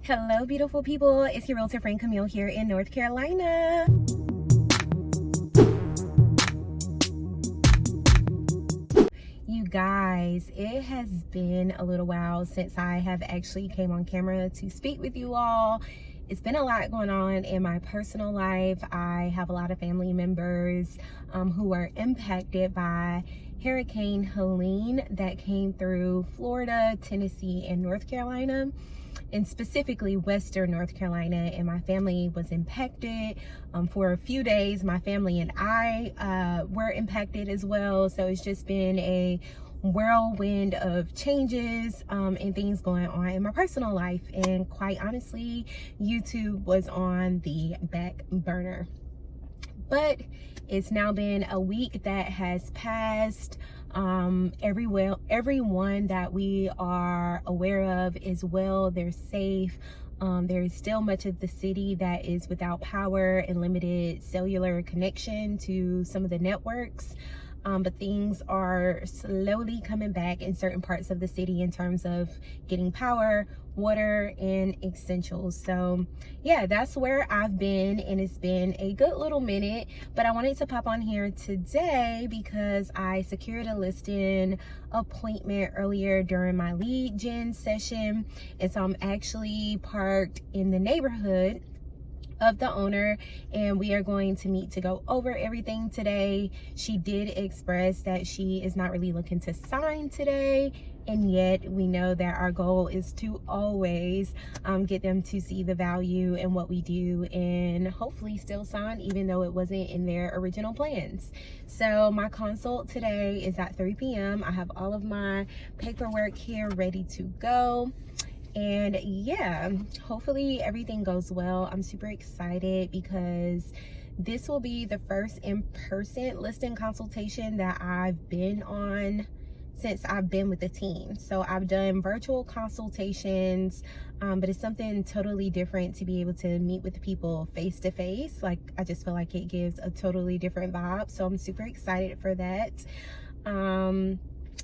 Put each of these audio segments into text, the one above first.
Hello, beautiful people. It's your realtor friend Camille here in North Carolina. You guys, it has been a little while since I have actually came on camera to speak with you all. It's been a lot going on in my personal life. I have a lot of family members who were impacted by Hurricane Helene that came through Florida, Tennessee, and North Carolina, and specifically Western North Carolina. And my family was impacted for a few days. My family and I were impacted as well. So it's just been a whirlwind of changes and things going on in my personal life. And quite honestly, YouTube was on the back burner. But it's now been a week that has passed. Everyone that we are aware of is well, they're safe. There is still much of the city that is without power and limited cellular connection to some of the networks. But things are slowly coming back in certain parts of the city in terms of getting power, water, and essentials. So yeah, that's where I've been, and it's been a good little minute. But I wanted to pop on here today because I secured a listing appointment earlier during my lead gen session. And so I'm actually parked in the neighborhood of the owner, and we are going to meet to go over everything today. She did express that she is not really looking to sign today, and yet we know that our goal is to always get them to see the value in what we do and hopefully still sign even though it wasn't in their original plans. So my consult today is at 3 p.m. I have all of my paperwork here ready to go. And yeah, hopefully everything goes well. I'm super excited because this will be the first in-person listing consultation that I've been on since I've been with the team. So I've done virtual consultations, but it's something totally different to be able to meet with people face to face. Like, I just feel like it gives a totally different vibe. So I'm super excited for that.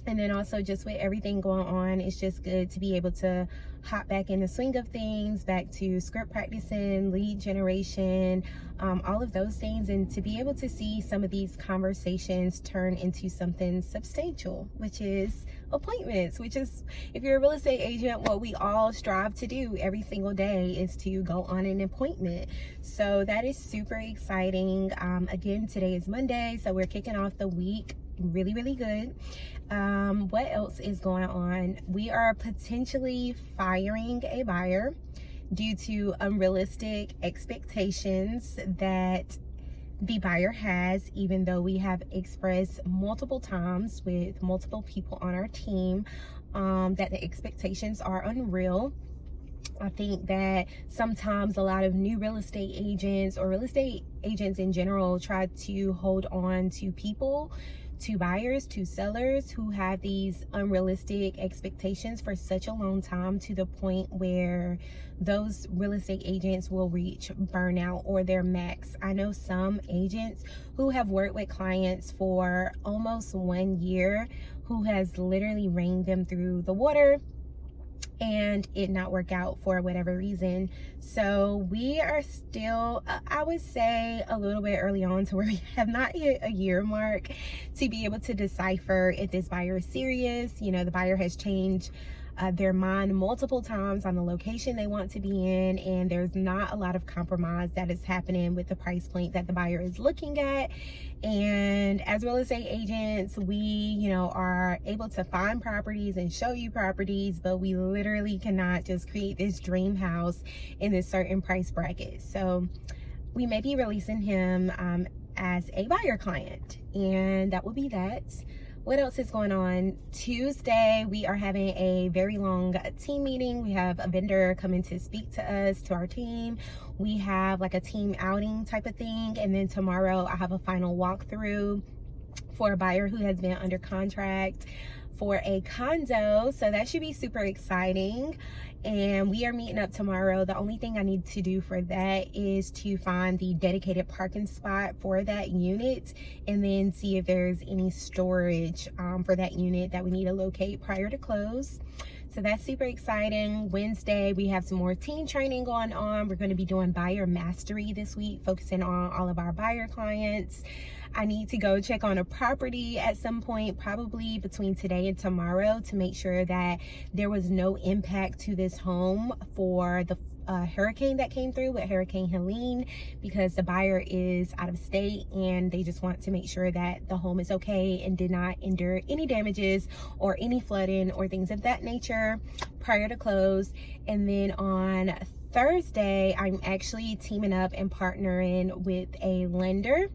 And then also just with everything going on, it's just good to be able to hop back in the swing of things, back to script practicing, lead generation, all of those things, and to be able to see some of these conversations turn into something substantial, which is appointments, which is, if you're a real estate agent, what we all strive to do every single day is to go on an appointment. So that is super exciting. Again, today is Monday, so we're kicking off the week really good. What else is going on? We are potentially firing a buyer due to unrealistic expectations that the buyer has, even though we have expressed multiple times with multiple people on our team that the expectations are unreal. I think that sometimes a lot of new real estate agents or real estate agents in general try to hold on to people, to buyers, to sellers who have these unrealistic expectations for such a long time, to the point where those real estate agents will reach burnout or their max. I know some agents who have worked with clients for almost 1 year who has literally rained them through the water and it not work out for whatever reason. So we are still, I would say, a little bit early on to where we have not hit a year mark to be able to decipher if this buyer is serious. You know, the buyer has changed their mind multiple times on the location they want to be in, and there's not a lot of compromise that is happening with the price point that the buyer is looking at. And as real estate agents, we, you know, are able to find properties and show you properties, but we literally cannot just create this dream house in this certain price bracket. So we may be releasing him as a buyer client, and that will be that. What else is going on? Tuesday, we are having a very long team meeting. We have a vendor coming to speak to us, to our team. We have like a team outing type of thing. And then tomorrow I have a final walkthrough for a buyer who has been under contract for a condo. So that should be super exciting. And we are meeting up tomorrow. The only thing I need to do for that is to find the dedicated parking spot for that unit, and then see if there's any storage for that unit that we need to locate prior to close. So that's super exciting. Wednesday, we have some more team training going on. We're going to be doing buyer mastery this week, focusing on all of our buyer clients. I need to go check on a property at some point, probably between today and tomorrow, to make sure that there was no impact to this home for the hurricane that came through with Hurricane Helene, because the buyer is out of state and they just want to make sure that the home is okay and did not endure any damages or any flooding or things of that nature prior to close. And then on Thursday, I'm actually teaming up and partnering with a lender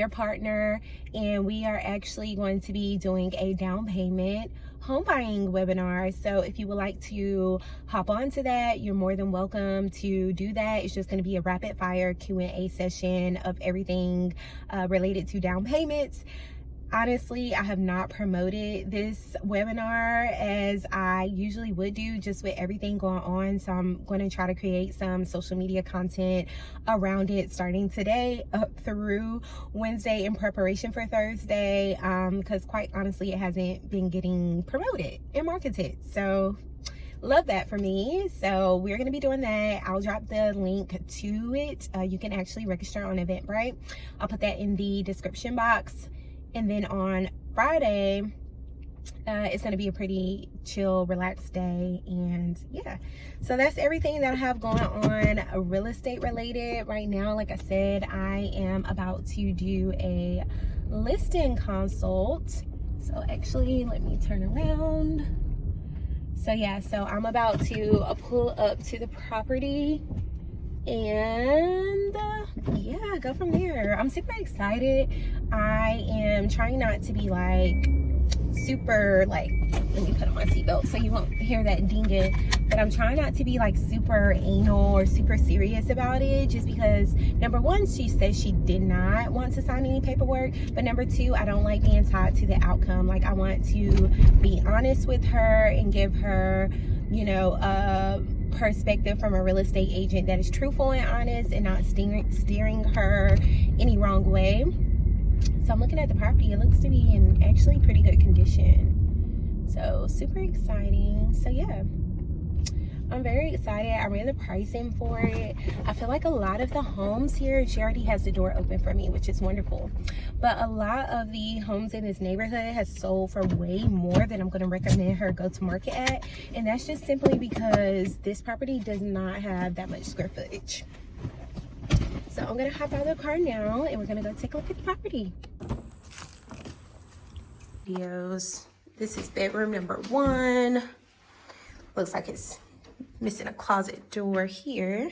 partner, and we are actually going to be doing a down payment home buying webinar. So if you would like to hop onto that, you're more than welcome to do that. It's just going to be a rapid fire Q&A session of everything related to down payments. Honestly, I have not promoted this webinar as I usually would do, just with everything going on. So I'm going to try to create some social media content around it starting today up through Wednesday in preparation for Thursday, because quite honestly, it hasn't been getting promoted and marketed. So love that for me. So we're going to be doing that. I'll drop the link to it. You can actually register on Eventbrite. I'll put that in the description box. And then on Friday, it's going to be a pretty chill, relaxed day. And yeah, so that's everything that I have going on real estate related right now. Like I said, I am about to do a listing consult. So actually, let me turn around. So yeah, so I'm about to pull up to the property and yeah, go from there. I'm super excited. I am trying not to be like super, like, let me put on my seatbelt so you won't hear that dinging, but I'm trying not to be like super anal or super serious about it, just because number one, she said she did not want to sign any paperwork, but number two, I don't like being tied to the outcome. Like, I want to be honest with her and give her, you know, perspective from a real estate agent that is truthful and honest and not steering her any wrong way. So I'm looking at the property. It looks to be in actually pretty good condition. So super exciting. So yeah, I'm very excited. I ran the pricing for it. I feel like a lot of the homes here, she already has the door open for me, which is wonderful. But a lot of the homes in this neighborhood has sold for way more than I'm going to recommend her go to market at. And that's just simply because this property does not have that much square footage. So I'm going to hop out of the car now and we're going to go take a look at the property. Videos. This is bedroom number 1. Looks like it's missing a closet door here.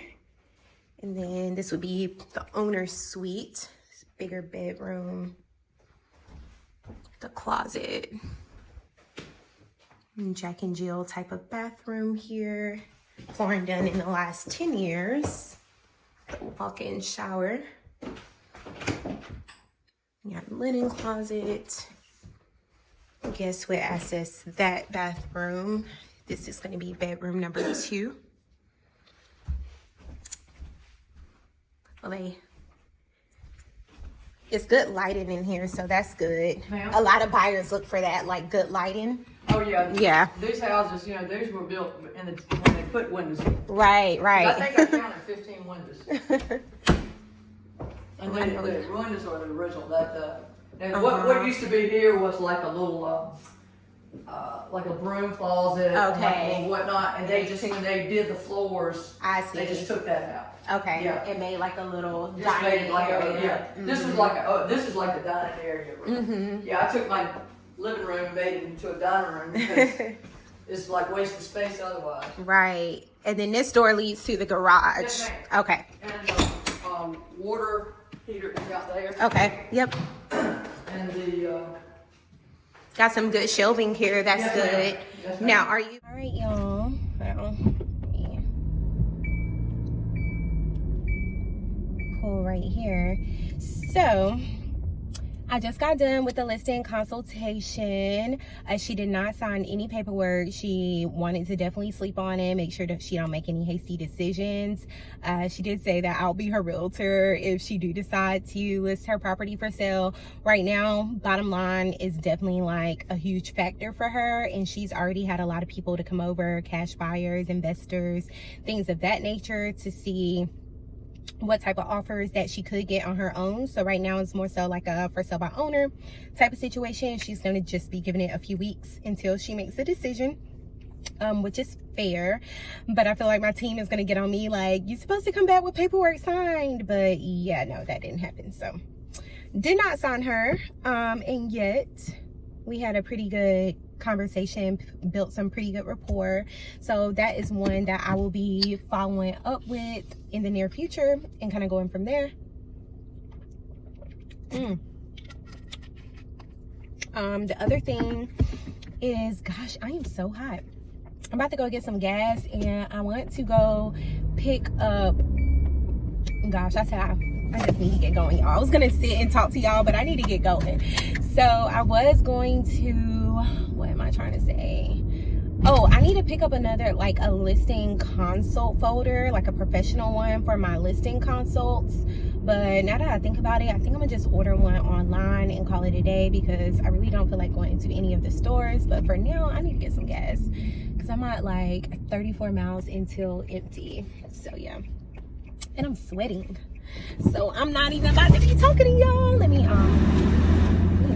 And then this would be the owner's suite. It's a bigger bedroom. The closet. And Jack and Jill type of bathroom here. Flooring done in the last 10 years. The walk-in shower. You got linen closet. Guess what access that bathroom. This is going to be bedroom number 2. Well, it's good lighting in here, so that's good. A lot of buyers look for that, like good lighting. Oh yeah. Yeah. These houses, you know, these were built when they put windows in. Right, right. I think I counted 15 windows. And then the windows are the original. And what used to be here was like a little, like a broom closet, okay, and whatnot. And they just, when they did the floors, I see, they just took that out. Okay. Yeah. It made like a little Just dining made it like area. yeah. This was like this is like a dining area. Yeah, I took my living room and made it into a dining room because it's like wasting space otherwise. Right. And then this door leads to the garage. Yes, okay. And water heater is out there. Okay. Yep. And the got some good shelving here. That's yes, good. Yes, now, are you all right, y'all? Pull right here. So I just got done with the listing consultation. She did not sign any paperwork. She wanted to definitely sleep on it, make sure that she don't make any hasty decisions. She did say that I'll be her realtor if she do decide to list her property for sale. Right now, bottom line is definitely like a huge factor for her, and she's already had a lot of people to come over, cash buyers, investors, things of that nature, to see what type of offers that she could get on her own. So right now it's more so like a for sale by owner type of situation. She's going to just be giving it a few weeks until she makes a decision, which is fair. But I feel like my team is going to get on me like, you're supposed to come back with paperwork signed. But yeah, no, that didn't happen. So did not sign her, and yet we had a pretty good conversation, built some pretty good rapport. So that is one that I will be following up with in the near future and kind of going from there. The other thing is, gosh, I am so hot. I'm about to go get some gas, and I want to go pick up, gosh, I said I just need to get going, y'all. I was gonna sit and talk to y'all, but I need to get going. So I was going to, what am I trying to say? Oh, I need to pick up another, like a listing consult folder, like a professional one for my listing consults. But now that I think about it, I think I'm gonna just order one online and call it a day, because I really don't feel like going to any of the stores. But for now, I need to get some gas because I'm at like 34 miles until empty. So yeah, and I'm sweating. So I'm not even about to be talking to y'all. Let me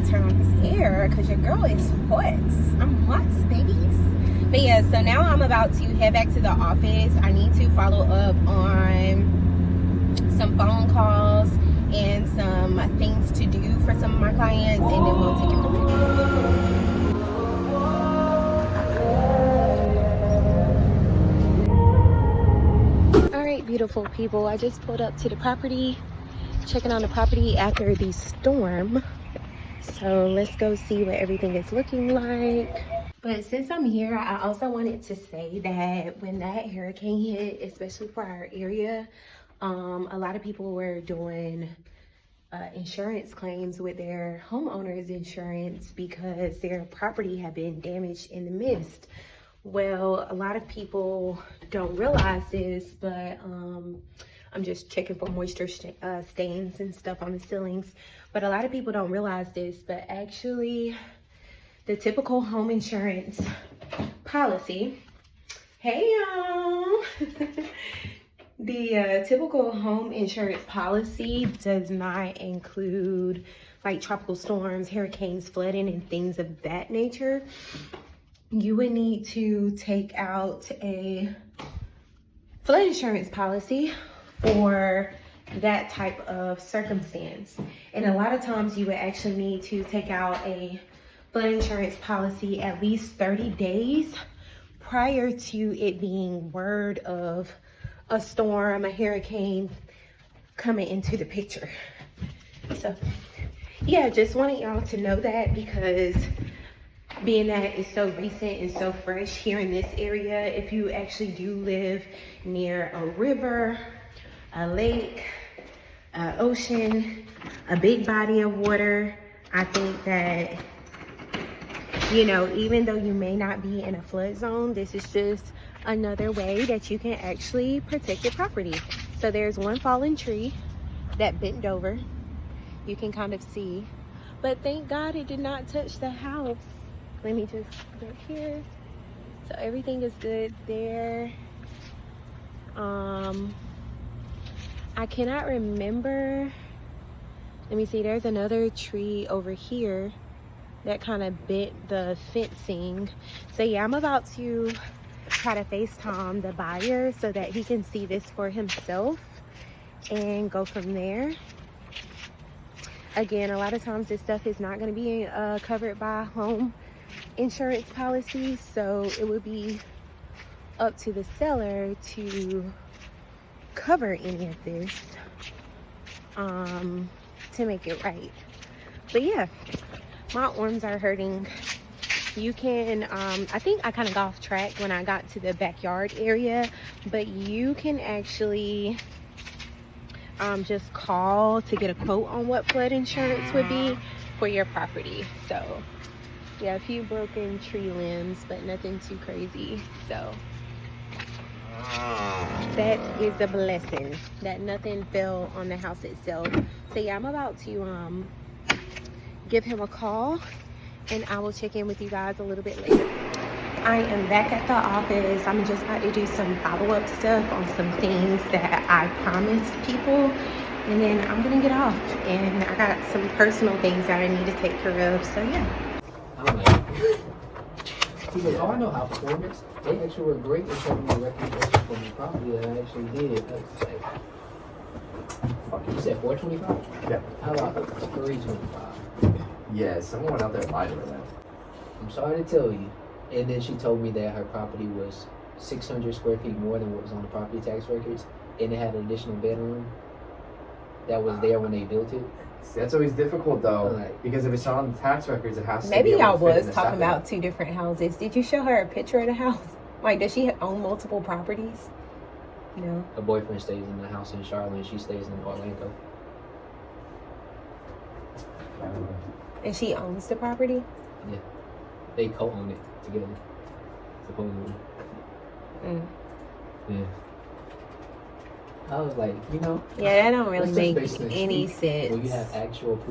turn on this air because your girl is hot. I'm hot, babies. But yeah, so now I'm about to head back to the office. I need to follow up on some phone calls and some things to do for some of my clients, and then we'll take it from there. All right, beautiful people, I just pulled up to the property, checking on the property after the storm. So let's go see what everything is looking like. But since I'm here, I also wanted to say that when that hurricane hit, especially for our area, a lot of people were doing insurance claims with their homeowners insurance because their property had been damaged in the mist. Well, a lot of people don't realize this, but I'm just checking for moisture stains and stuff on the ceilings. But a lot of people don't realize this, but actually the typical home insurance policy, hey y'all, the typical home insurance policy does not include like tropical storms, hurricanes, flooding, and things of that nature. You would need to take out a flood insurance policy for that type of circumstance. And a lot of times you would actually need to take out a flood insurance policy at least 30 days prior to it being word of a storm, a hurricane coming into the picture. So yeah, just wanted y'all to know that, because being that it's so recent and so fresh here in this area, if you actually do live near a river, a lake, an ocean, a big body of water, I think that, you know, even though you may not be in a flood zone, this is just another way that you can actually protect your property. So there's one fallen tree that bent over. You can kind of see, but thank God it did not touch the house. Let me just look here. So everything is good there. I cannot remember. Let me see, there's another tree over here that kind of bent the fencing. So yeah, I'm about to try to FaceTime the buyer so that he can see this for himself and go from there. Again, a lot of times this stuff is not going to be covered by home insurance policies, so it would be up to the seller to cover any of this to make it right. But yeah, my arms are hurting. You can I think I kind of got off track when I got to the backyard area, but you can actually just call to get a quote on what flood insurance would be. for your property. So yeah, a few broken tree limbs, but nothing too crazy. So that is a blessing that nothing fell on the house itself. So yeah, I'm about to give him a call, and I will check in with you guys a little bit later. I am back at the office. I'm just about to do some follow-up stuff on some things that I promised people, and then I'm gonna get off. And I got some personal things that I need to take care of, so yeah. I'm like, he goes, oh, I know how performance. They actually were great in telling me the recommendation for the property that I actually did. I was like, fuck, you said 425? Yeah. How about 325? Yeah, someone out there lied to her that. I'm sorry to tell you. And then she told me that her property was 600 square feet more than what was on the property tax records, and it had an additional bedroom that was there when they built it. That's always difficult though, Right. because if it's not on the tax records, it has to Maybe be able y'all to fit in was the talking setback. about two different houses. Did you show her a picture of the house? Like, does she own multiple properties? No. Her boyfriend stays in the house in Charlotte, and she stays in Orlando. I don't know. And she owns the property? Yeah. They co-own it together, supposedly. Mm. Yeah. I was like, you know. Yeah, that don't really let's just make basically any speak sense. when you have actual proof.